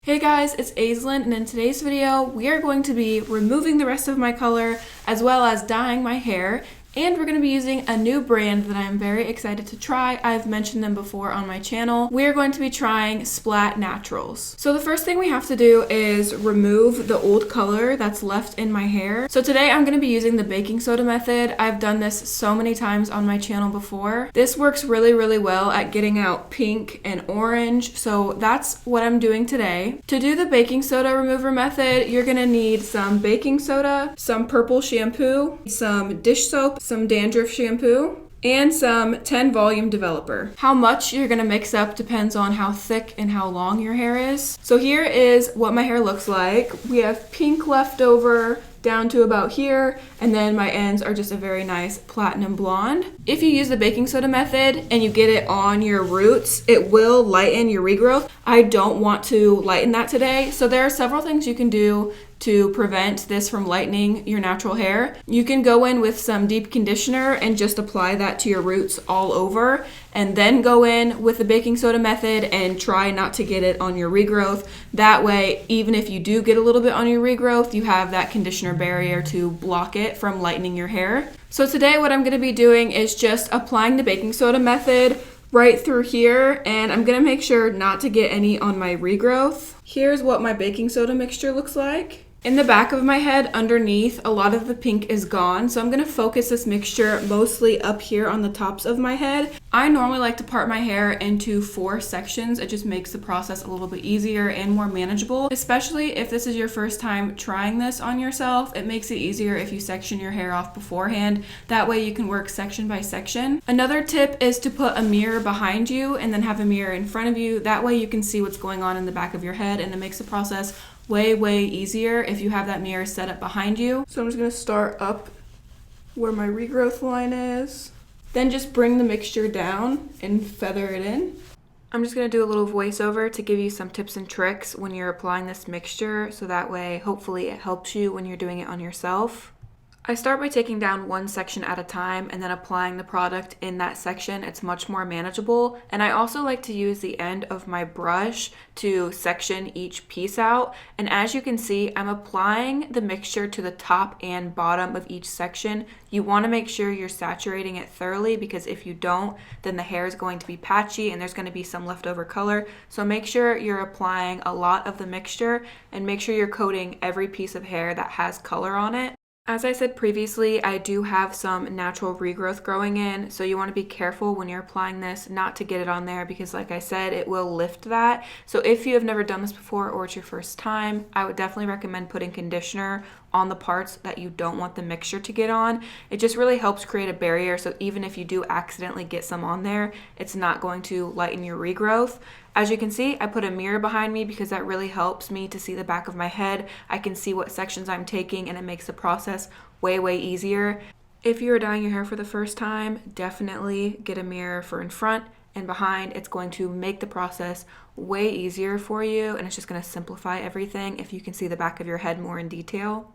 Hey guys, it's Aislinn, and in today's video, we are going to be removing the rest of my color as well as dyeing my hair. And we're going to be using a new brand that I'm very excited to try. I've mentioned them before on my channel. We are going to be trying Splat Naturals. So the first thing we have to do is remove the old color that's left in my hair. So today I'm going to be using the baking soda method. I've done this so many times on my channel before. This works really well at getting out pink and orange. So that's what I'm doing today. To do the baking soda remover method, you're going to need some baking soda, some purple shampoo, some dish soap, some dandruff shampoo, and some 10 volume developer. How much you're gonna mix up depends on how thick and how long your hair is. So here is what my hair looks like. We have pink left over down to about here, and then my ends are just a very nice platinum blonde. If you use the baking soda method and you get it on your roots, it will lighten your regrowth. I don't want to lighten that today, so there are several things you can do to prevent this from lightening your natural hair. You can go in with some deep conditioner and just apply that to your roots all over, and then go in with the baking soda method and try not to get it on your regrowth. That way, even if you do get a little bit on your regrowth, you have that conditioner barrier to block it from lightening your hair. So today what I'm going to be doing is just applying the baking soda method right through here, and I'm going to make sure not to get any on my regrowth. Here's what my baking soda mixture looks like. In the back of my head, underneath, a lot of the pink is gone, so I'm going to focus this mixture mostly up here on the tops of my head. I normally like to part my hair into 4 sections. It just makes the process a little bit easier and more manageable, especially if this is your first time trying this on yourself. It makes it easier if you section your hair off beforehand. That way you can work section by section. Another tip is to put a mirror behind you and then have a mirror in front of you. That way you can see what's going on in the back of your head, and it makes the process way easier if you have that mirror set up behind you. So I'm just going to start up where my regrowth line is, then just bring the mixture down and feather it in. I'm just going to do a little voiceover to give you some tips and tricks when you're applying this mixture, so that way hopefully it helps you when you're doing it on yourself. I start by taking down one section at a time and then applying the product in that section. It's much more manageable. And I also like to use the end of my brush to section each piece out. And as you can see, I'm applying the mixture to the top and bottom of each section. You want to make sure you're saturating it thoroughly, because if you don't, then the hair is going to be patchy and there's going to be some leftover color. So make sure you're applying a lot of the mixture and make sure you're coating every piece of hair that has color on it. As I said previously, I do have some natural regrowth growing in, so you want to be careful when you're applying this not to get it on there, because like I said, it will lift that. So if you have never done this before or it's your first time, I would definitely recommend putting conditioner on the parts that you don't want the mixture to get on. It just really helps create a barrier, so even if you do accidentally get some on there, it's not going to lighten your regrowth. As you can see, I put a mirror behind me because that really helps me to see the back of my head. I can see what sections I'm taking, and it makes the process way easier. If you're dyeing your hair for the first time, definitely get a mirror for in front and behind. It's going to make the process way easier for you, and it's just going to simplify everything if you can see the back of your head more in detail.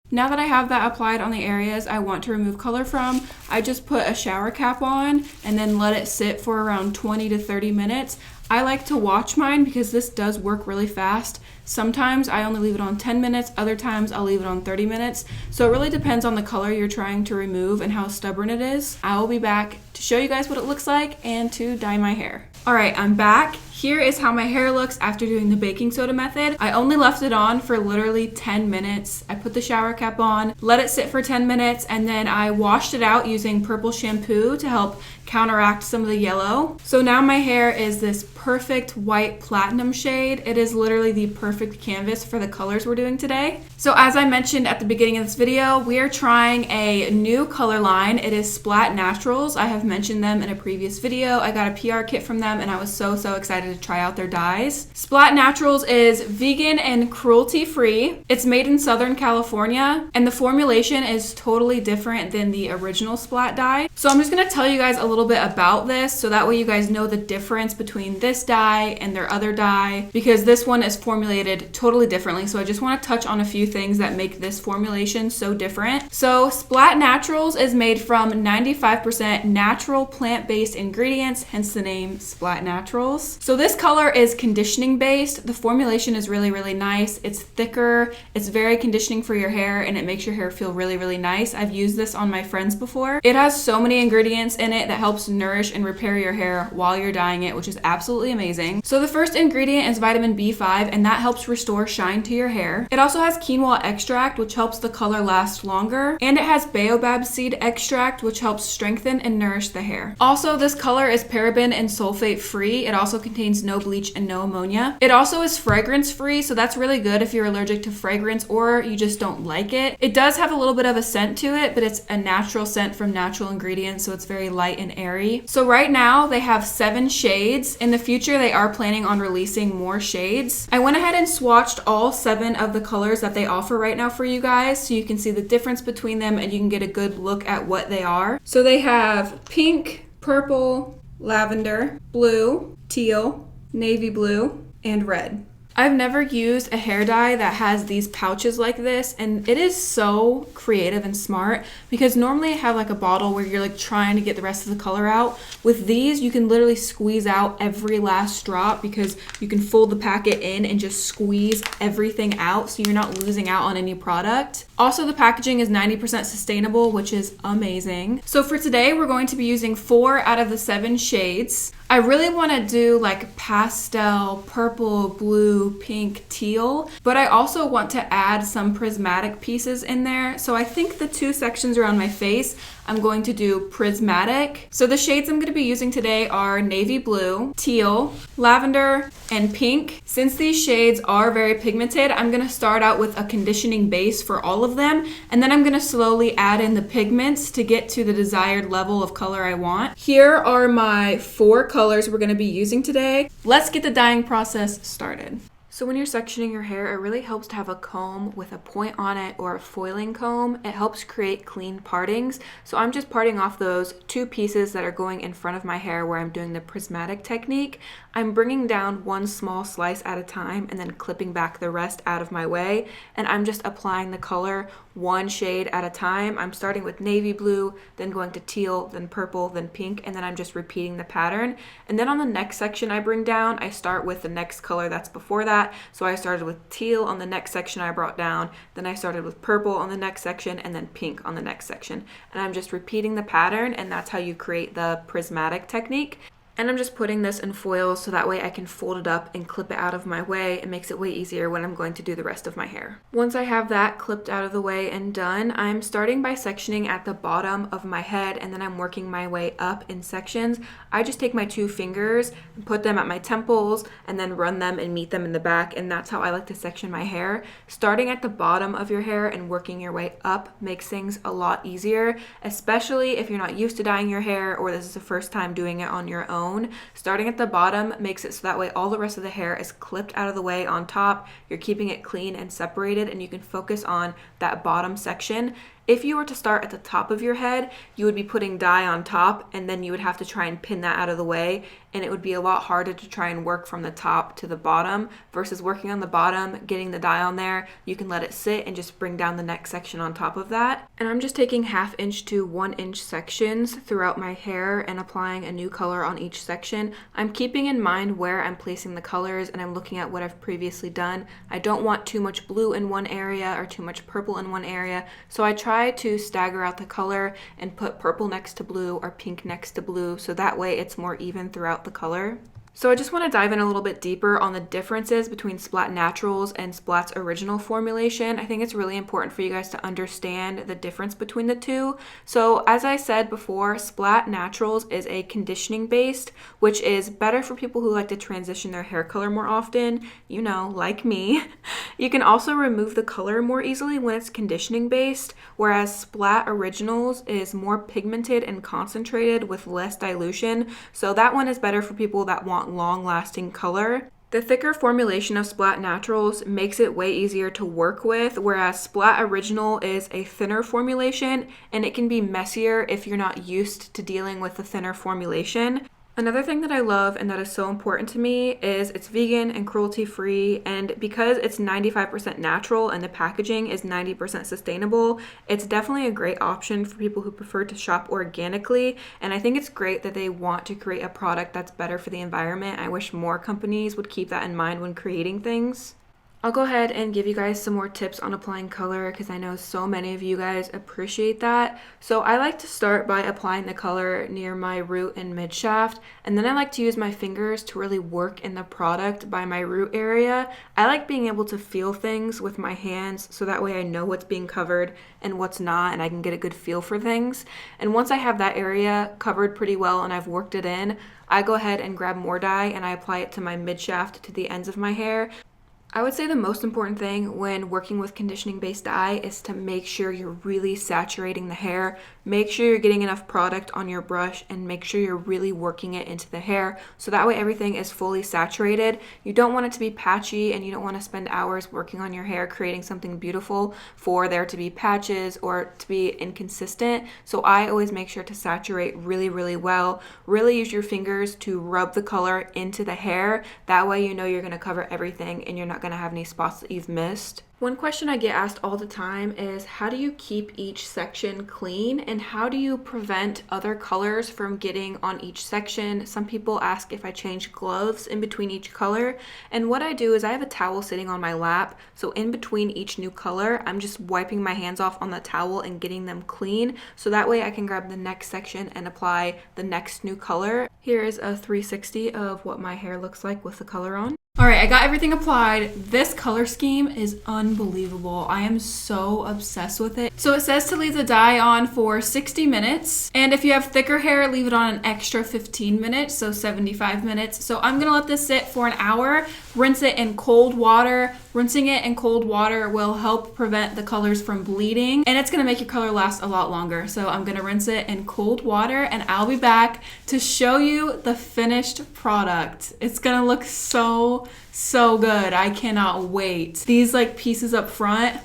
Now that I have that applied on the areas I want to remove color from, I just put a shower cap on and then let it sit for around 20 to 30 minutes. I like to watch mine because this does work really fast. Sometimes I only leave it on 10 minutes, other times I'll leave it on 30 minutes. So it really depends on the color you're trying to remove and how stubborn it is. I will be back to show you guys what it looks like and to dye my hair. Alright, I'm back. Here is how my hair looks after doing the baking soda method. I only left it on for literally 10 minutes. I put the shower cap on, let it sit for 10 minutes, and then I washed it out using purple shampoo to help counteract some of the yellow. So now my hair is this perfect white platinum shade. It is literally the perfect canvas for the colors we're doing today. So as I mentioned at the beginning of this video, we are trying a new color line. It is Splat Naturals. I have mentioned them in a previous video. I got a PR kit from them and I was so excited to try out their dyes. Splat Naturals is vegan and cruelty-free. It's made in Southern California, and the formulation is totally different than the original Splat dye. So I'm just gonna tell you guys a little little bit about this so that way you guys know the difference between this dye and their other dye, because this one is formulated totally differently. So I just want to touch on a few things that make this formulation so different. So Splat Naturals is made from 95% natural plant-based ingredients, hence the name Splat Naturals. So this color is conditioning based. The formulation is really, really nice. It's thicker, it's very conditioning for your hair, and it makes your hair feel really, really nice. I've used this on my friends before. It has so many ingredients in it that helps nourish and repair your hair while you're dyeing it, which is absolutely amazing. So the first ingredient is vitamin B5, and that helps restore shine to your hair. It also has quinoa extract, which helps the color last longer, and it has baobab seed extract, which helps strengthen and nourish the hair. Also, this color is paraben and sulfate free. It also contains no bleach and no ammonia. It also is fragrance free, so that's really good if you're allergic to fragrance or you just don't like it. It does have a little bit of a scent to it, but it's a natural scent from natural ingredients, so it's very light and airy. So right now they have 7 shades. In the future, they are planning on releasing more shades. I went ahead and swatched all 7 of the colors that they offer right now for you guys, so you can see the difference between them and you can get a good look at what they are. So they have pink, purple, lavender, blue, teal, navy blue, and red. I've never used a hair dye that has these pouches like this, and it is so creative and smart because normally I have like a bottle where you're like trying to get the rest of the color out. With these, you can literally squeeze out every last drop because you can fold the packet in and just squeeze everything out so you're not losing out on any product. Also, the packaging is 90% sustainable, which is amazing. So for today, we're going to be using 4 out of the 7 shades. I really want to do like pastel, purple, blue, pink, teal, but I also want to add some prismatic pieces in there. So I think the 2 sections around my face, I'm going to do prismatic. So the shades I'm going to be using today are navy blue, teal, lavender, and pink. Since these shades are very pigmented, I'm going to start out with a conditioning base for all of them, and then I'm going to slowly add in the pigments to get to the desired level of color I want. Here are my 4 colors we're going to be using today. Let's get the dyeing process started. So when you're sectioning your hair, it really helps to have a comb with a point on it or a foiling comb. It helps create clean partings. So I'm just parting off those 2 pieces that are going in front of my hair where I'm doing the prismatic technique. I'm bringing down 1 small slice at a time and then clipping back the rest out of my way. And I'm just applying the color 1 shade at a time. I'm starting with navy blue, then going to teal, then purple, then pink, and then I'm just repeating the pattern. And then on the next section I bring down, I start with the next color that's before that. So I started with teal on the next section I brought down, then I started with purple on the next section, and then pink on the next section. And I'm just repeating the pattern, and that's how you create the prismatic technique. And I'm just putting this in foil so that way I can fold it up and clip it out of my way. It makes it way easier when I'm going to do the rest of my hair. Once I have that clipped out of the way and done, I'm starting by sectioning at the bottom of my head, and then I'm working my way up in sections. I just take my 2 fingers and put them at my temples and then run them and meet them in the back, and that's how I like to section my hair. Starting at the bottom of your hair and working your way up makes things a lot easier, especially if you're not used to dyeing your hair or this is the first time doing it on your own. Starting at the bottom makes it so that way all the rest of the hair is clipped out of the way on top. You're keeping it clean and separated, and you can focus on that bottom section. If you were to start at the top of your head, you would be putting dye on top, and then you would have to try and pin that out of the way, and it would be a lot harder to try and work from the top to the bottom versus working on the bottom, getting the dye on there. You can let it sit and just bring down the next section on top of that. And I'm just taking 1/2 inch to 1 inch sections throughout my hair and applying a new color on each section. I'm keeping in mind where I'm placing the colors, and I'm looking at what I've previously done. I don't want too much blue in one area or too much purple in one area, so I try to stagger out the color and put purple next to blue or pink next to blue, so that way it's more even throughout the color. So I just want to dive in a little bit deeper on the differences between Splat Naturals and Splat's original formulation. I think it's really important for you guys to understand the difference between the 2. So as I said before, Splat Naturals is a conditioning based, which is better for people who like to transition their hair color more often, you know, like me. You can also remove the color more easily when it's conditioning based, whereas Splat Originals is more pigmented and concentrated with less dilution. So that one is better for people that want long-lasting color. The thicker formulation of Splat Naturals makes it way easier to work with, whereas Splat Original is a thinner formulation and it can be messier if you're not used to dealing with the thinner formulation. Another thing that I love and that is so important to me is it's vegan and cruelty-free, and because it's 95% natural and the packaging is 90% sustainable, it's definitely a great option for people who prefer to shop organically, and I think it's great that they want to create a product that's better for the environment. I wish more companies would keep that in mind when creating things. I'll go ahead and give you guys some more tips on applying color because I know so many of you guys appreciate that. So I like to start by applying the color near my root and mid shaft, and then I like to use my fingers to really work in the product by my root area. I like being able to feel things with my hands so that way I know what's being covered and what's not, and I can get a good feel for things. And once I have that area covered pretty well and I've worked it in, I go ahead and grab more dye and I apply it to my mid shaft to the ends of my hair. I would say the most important thing when working with conditioning-based dye is to make sure you're really saturating the hair. Make sure you're getting enough product on your brush and make sure you're really working it into the hair so that way everything is fully saturated. You don't want it to be patchy and you don't want to spend hours working on your hair creating something beautiful for there to be patches or to be inconsistent. So I always make sure to saturate really, really well. Really use your fingers to rub the color into the hair. That way you know you're going to cover everything and you're not going to have any spots that you've missed. One question I get asked all the time is how do you keep each section clean and how do you prevent other colors from getting on each section? Some people ask if I change gloves in between each color, and what I do is I have a towel sitting on my lap, so in between each new color I'm just wiping my hands off on the towel and getting them clean so that way I can grab the next section and apply the next new color. Here is a 360 of what my hair looks like with the color on. All right, I got everything applied. This color scheme is unbelievable. I am so obsessed with it. So it says to leave the dye on for 60 minutes. And if you have thicker hair, leave it on an extra 15 minutes, so 75 minutes. So I'm gonna let this sit for an hour, rinse it in cold water. Rinsing it in cold water will help prevent the colors from bleeding, and it's gonna make your color last a lot longer. So I'm gonna rinse it in cold water and I'll be back to show you the finished product. It's gonna look so good. I cannot wait. These like pieces up front,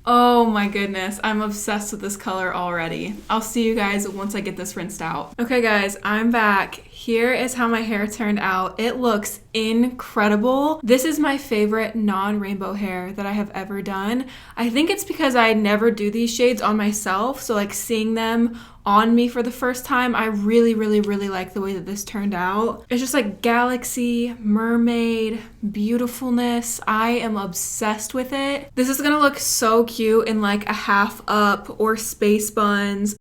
oh my goodness, I'm obsessed with this color already. I'll see you guys once I get this rinsed out. Okay guys, I'm back. Here is how my hair turned out. It looks incredible. This is my favorite non-rainbow hair that I have ever done. I think it's because I never do these shades on myself, so like seeing them on me for the first time, I really like the way that this turned out. It's just like galaxy, mermaid, beautifulness. I am obsessed with it. This is gonna look so cute in like a half up or space buns.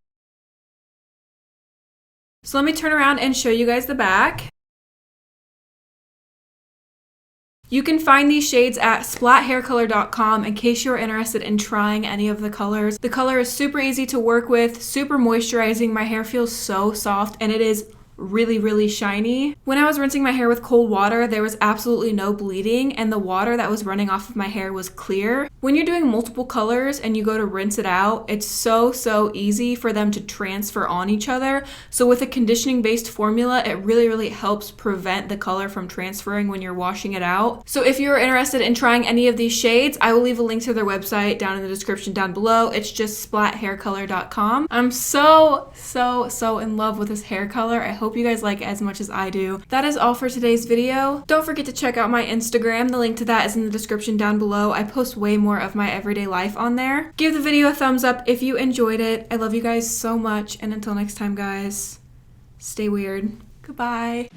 So let me turn around and show you guys the back. You can find these shades at splathaircolor.com in case you're interested in trying any of the colors. The color is super easy to work with, super moisturizing. My hair feels so soft and it is really shiny. When I was rinsing my hair with cold water, there was absolutely no bleeding and the water that was running off of my hair was clear. When you're doing multiple colors and you go to rinse it out, it's so easy for them to transfer on each other. So with a conditioning based formula, it really helps prevent the color from transferring when you're washing it out. So if you're interested in trying any of these shades, I will leave a link to their website down in the description down below. It's just splathaircolor.com. I'm so in love with this hair color. I hope you guys like it as much as I do. That is all for today's video. Don't forget to check out my Instagram. The link to that is in the description down below. I post way more of my everyday life on there. Give the video a thumbs up if you enjoyed it. I love you guys so much, and until next time guys, stay weird. Goodbye.